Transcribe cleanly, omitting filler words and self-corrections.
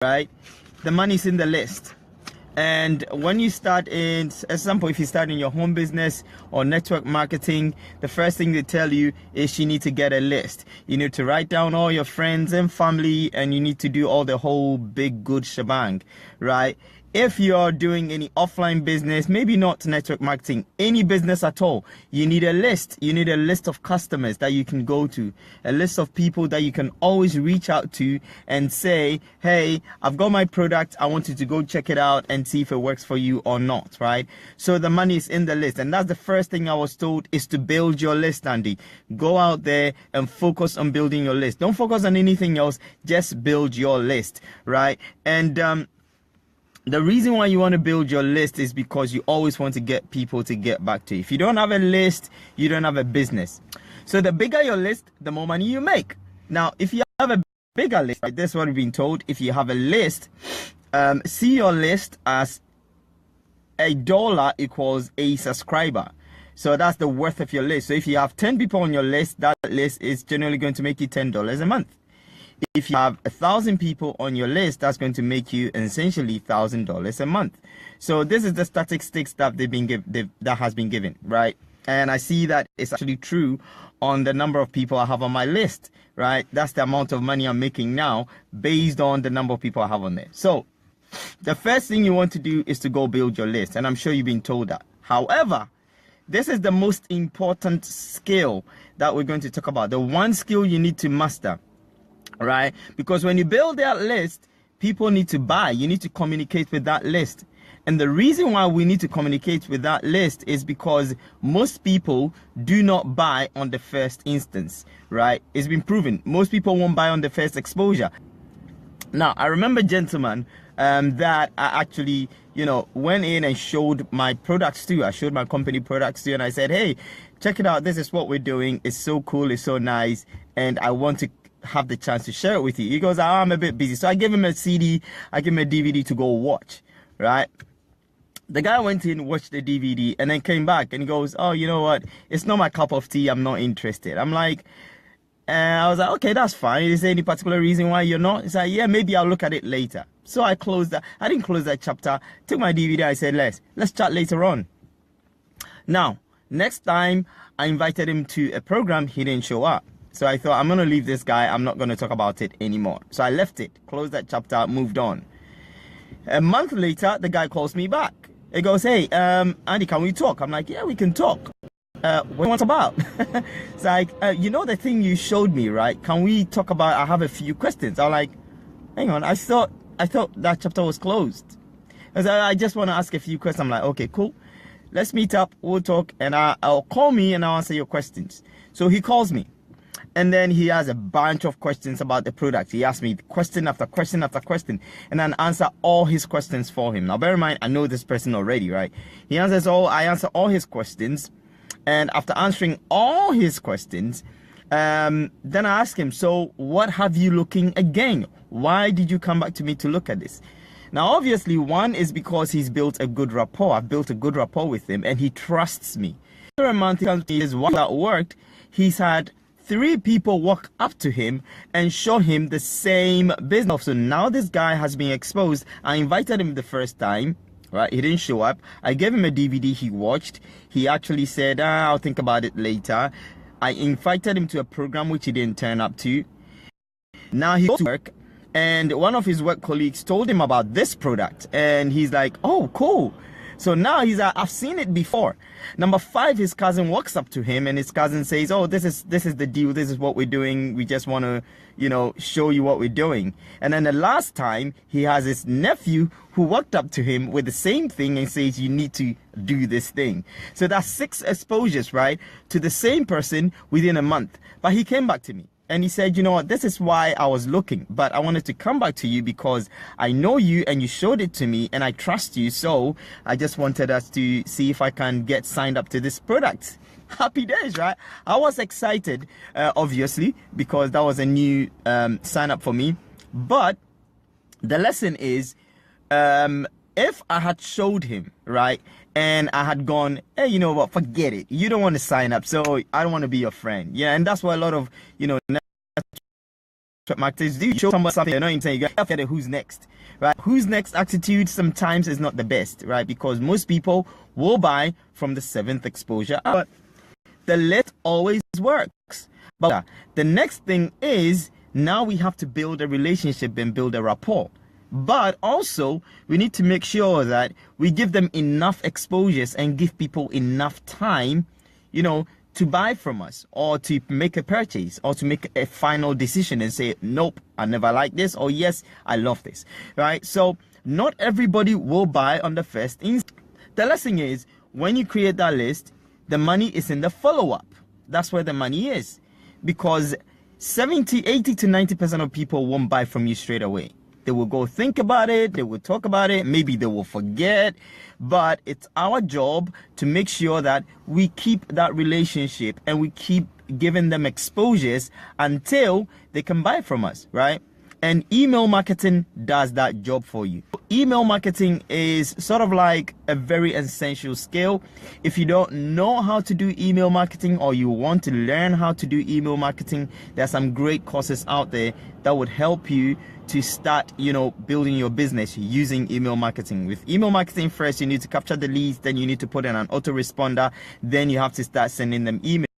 right? The money's in the list. And when you start in, example, if you start in your home business or network marketing, the first thing they tell you is you need to get a list. You need to write down all your friends and family, and you need to do all the whole big good shebang, right? If you're doing any offline business, maybe not network marketing, any business at all, you need a list. You need a list of customers that you can go to, a list of people that you can always reach out to and say, hey, I've got my product. I want you to go check it out and see if it works for you or not, right? So the money is in the list. And that's the first thing I was told, is to build your list, Andy. Go out there and focus on building your list. Don't focus on anything else. Just build your list, right? And, the reason why you want to build your list is because you always want to get people to get back to you. If you don't have a list, you don't have a business. So the bigger your list, the more money you make. Now, if you have a bigger list, right, this is what we've been told. If you have a list, see your list as $1 equals a subscriber. So that's the worth of your list. So if you have 10 people on your list, that list is generally going to make you $10 a month. If you have 1,000 people on your list, that's going to make you essentially $1,000 a month. So this is the statistics that that has been given, right? And I see that it's actually true on the number of people I have on my list, right? That's the amount of money I'm making now based on the number of people I have on there. So the first thing you want to do is to go build your list, and I'm sure you've been told that. However, this is the most important skill that we're going to talk about. The one skill you need to master. Right? Because when you build that list, people need to buy. You need to communicate with that list. And the reason why we need to communicate with that list is because most people do not buy on the first instance, right? It's been proven. Most people won't buy on the first exposure. Now, I remember, gentlemen, that I actually, went in and showed my products to. I showed my company products to, and I said, hey, check it out. This is what we're doing. It's so cool. It's so nice. And I want to have the chance to share it with you. He goes, I'm a bit busy. So I gave him a CD, I gave him a DVD to go watch, right? The guy went in, watched the DVD, and then came back and he goes, oh, you know what? It's not my cup of tea. I'm not interested. I'm like, I was like, okay, that's fine. Is there any particular reason why you're not? He's like, yeah, maybe I'll look at it later. So I closed that. I didn't close that chapter. Took my DVD. I said, let's chat later on. Now, next time I invited him to a program, he didn't show up. So I thought, I'm going to leave this guy. I'm not going to talk about it anymore. So I left it, closed that chapter, moved on. A month later, the guy calls me back. He goes, hey, Andy, can we talk? I'm like, yeah, we can talk. What's about? It's like, the thing you showed me, right? Can we talk about, I have a few questions. I'm like, hang on, I thought that chapter was closed. I just want to ask a few questions. I'm like, okay, cool. Let's meet up, we'll talk, and I'll call me and I'll answer your questions. So he calls me. And then he has a bunch of questions about the product. He asked me question after question after question, and then answer all his questions for him. Now, bear in mind, I know this person already, right? I answer all his questions, and after answering all his questions, then I ask him, so what have you looking again? Why did you come back to me to look at this? Now, obviously, one is because he's built a good rapport. I've built a good rapport with him, and he trusts me. After a month, he tells me his one that worked, he's had 3 people walk up to him and show him the same business. So now this guy has been exposed. I invited him the first time, right? He didn't show up. I gave him a DVD he watched. He actually said, I'll think about it later. I invited him to a program which he didn't turn up to. Now he goes to work, and one of his work colleagues told him about this product, and he's like, oh, cool. So now he's like, I've seen it before. Number 5, his cousin walks up to him, and his cousin says, oh, this is the deal. This is what we're doing. We just want to, show you what we're doing. And then the last time, he has his nephew who walked up to him with the same thing and says, you need to do this thing. So that's 6 exposures, right, to the same person within a month. But he came back to me. And he said, you know what, this is why I was looking, but I wanted to come back to you because I know you and you showed it to me and I trust you. So I just wanted us to see if I can get signed up to this product. Happy days, right? I was excited, obviously, because that was a new sign up for me. But the lesson is, if I had showed him, right, and I had gone, hey, you know what, forget it. You don't want to sign up, so I don't want to be your friend. Yeah, and that's why a lot of, marketers do. You show someone something they're not even saying, you got to get who's next, right? Who's next attitude sometimes is not the best, right? Because most people will buy from the 7th exposure, but the list always works. But the next thing is, now we have to build a relationship and build a rapport. But also, we need to make sure that we give them enough exposures and give people enough time, you know, to buy from us, or to make a purchase, or to make a final decision and say, nope, I never like this, or yes, I love this, right? So not everybody will buy on the first instant. The lesson is, when you create that list, the money is in the follow-up. That's where the money is, because 80 to 90% of people won't buy from you straight away. They will go think about it, they will talk about it, maybe they will forget, but it's our job to make sure that we keep that relationship and we keep giving them exposures until they can buy from us, right? And email marketing does that job for you. Email marketing is sort of like a very essential skill. If you don't know how to do email marketing, or you want to learn how to do email marketing, there's some great courses out there that would help you to start, you know, building your business using email marketing. With email marketing, first you need to capture the leads, then you need to put in an autoresponder, then you have to start sending them emails.